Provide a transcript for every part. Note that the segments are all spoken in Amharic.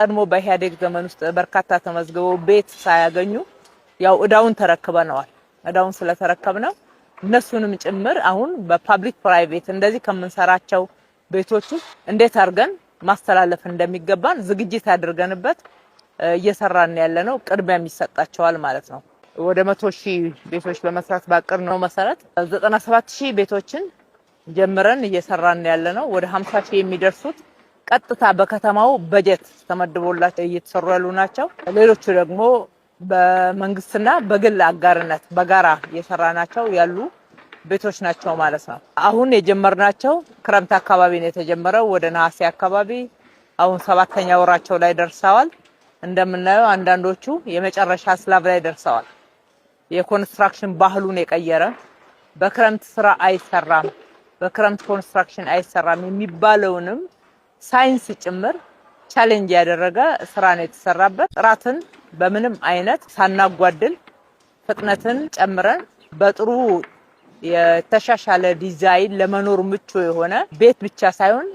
ቀድሞ በኢህአዴግ ዘመን ውስጥ በርካታ ተመዝግበው ቤት ሳያገኙ ያው እዳውን ተረክበናል። እዳውን ስለተረከብነው እነሱንም ጭምር አሁን በፐብሊክ ፕራይቬት እንደዚህ ከምንሰራቸው ቤቶች እንዴት አድርገን ማስተላለፍ እንደሚገባን ዝግጅት አድርገንበት እየሰራን ያለነው ቅድሚያ የሚሰጣቸዋል ማለት ነው። ወደ 100,000 ቤቶች ለመስራት ባቀርነው መሰረት 97,000 ቤቶችን ጀምረን እየሰራን ያለነው ወደ 50,000 የሚደርሱት ቀጥታ በከተማው በጀት ተመድቦላቸው እየተሰሩ ያሉ ናቸው። ሌሎቹ ደግሞ በመንግስትና በግል አጋርነት በጋራ እየሰራናቸው ያሉ ቤቶች ናቸው ማለት ነው። አሁን የጀመርናቸው ክረምት አካባቢ ነው የተጀመረው። ወደ ነሐሴ አካባቢ አሁን 7ኛ ወራቸው ላይ ደርሰዋል። እንደምናየው አንዳንዶቹ የመጨረሻ ስላብ ላይ ደርሰዋል። የኮንስትራክሽን ባህሉን የቀየረ በክረምት ስራ አይሰራም፣ በክረምት ኮንስትራክሽን አይሰራም የሚባለውንም ሳይንስ ጭምር ቻሌንጅ ያደረገ ስራ ነው የተሰራበት። ጥራትን በምንም አይነት ሳናጓድል ፍጥነትን ጨምረን በጥሩ የተሻሻለ ዲዛይን ለመኖር ምቹ የሆነ ቤት ብቻ ሳይሆን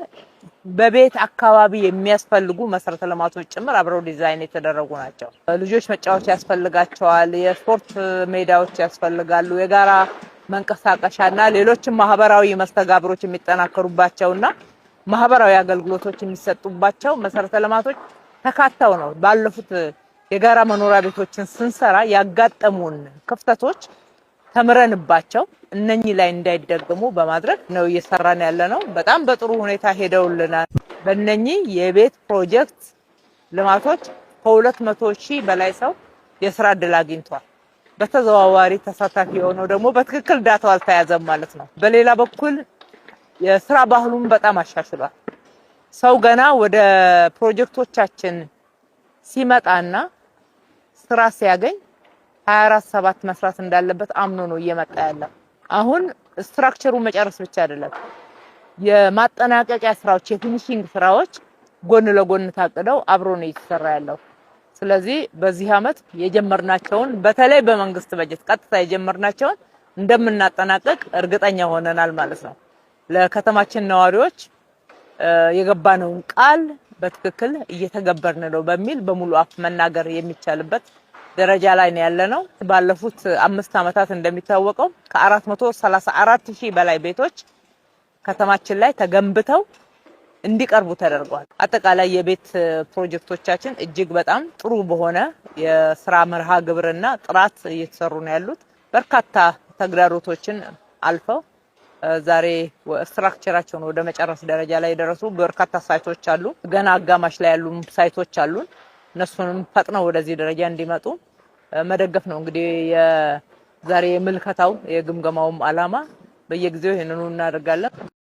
በቤት አካባቢ የሚያስፈልጉ መሰረተ ልማቶች ጭምር አብረው ዲዛይን የተደረጉ ናቸው። ልጆች መጫወቻ ያስፈልጋቸዋል፣ የስፖርት ሜዳዎች ያስፈልጋሉ፣ የጋራ መንቀሳቀሻና ሌሎችም ማህበራዊ መስተጋብሮች የሚጠናከሩባቸውና ማህበራዊ አገልግሎቶች የሚሰጡባቸው መሰረተ ልማቶች ተካተው ነው። ባለፉት የጋራ መኖሪያ ቤቶችን ስንሰራ ያጋጠሙን ክፍተቶች ተምረንባቸው እነኚህ ላይ እንዳይደገሙ በማድረግ ነው እየሰራን ያለነው። በጣም በጥሩ ሁኔታ ሄደውልናል። በእነኚህ የቤት ፕሮጀክት ልማቶች ከ200,000 በላይ ሰው የስራ እድል አግኝቷል። በተዘዋዋሪ ተሳታፊ የሆነው ደግሞ በትክክል ዳታው አልተያዘም ማለት ነው። በሌላ በኩል የስራ ባህሉን በጣም አሻሽሏል። ሰው ገና ወደ ፕሮጀክቶቻችን ሲመጣና ስራ ሲያገኝ 24/7 መስራት እንዳለበት አምኖ ነው እየመጣ ያለው። አሁን ስትራክቸሩ መጨረስ ብቻ አይደለም፣ የማጠናቀቂያ ስራዎች የፊኒሺንግ ስራዎች ጎን ለጎን ታቅደው አብሮ ነው እየተሰራ ያለው። ስለዚህ በዚህ አመት የጀመርናቸውን በተለይ በመንግስት በጀት ቀጥታ የጀመርናቸውን እንደምናጠናቀቅ እርግጠኛ ሆነናል ማለት ነው። ለከተማችን ነዋሪዎች የገባነውን ቃል በትክክል እየተገበርን ነው በሚል በሙሉ አፍ መናገር የሚቻልበት ደረጃ ላይ ነው ያለነው። ባለፉት 5 አመታት እንደሚታወቀው ከ434,000 በላይ ቤቶች ከተማችን ላይ ተገንብተው እንዲቀርቡ ተደርጓል። አጠቃላይ የቤት ፕሮጀክቶቻችን እጅግ በጣም ጥሩ በሆነ የስራ መርሃ ግብርና ጥራት እየተሰሩ ነው ያሉት። በርካታ ተግዳሮቶችን አልፈው ዛሬ ስትራክቸራቸውን ወደ መጨረስ ደረጃ ላይ የደረሱ በርካታ ሳይቶች አሉ። ገና አጋማሽ ላይ ያሉ ሳይቶች አሉ። እነሱንም ፈጥነው ወደዚህ ደረጃ እንዲመጡ መደገፍ ነው እንግዲህ የዛሬ የምልከታው የግምገማውም አላማ። በየጊዜው ይሄንኑ እናደርጋለን።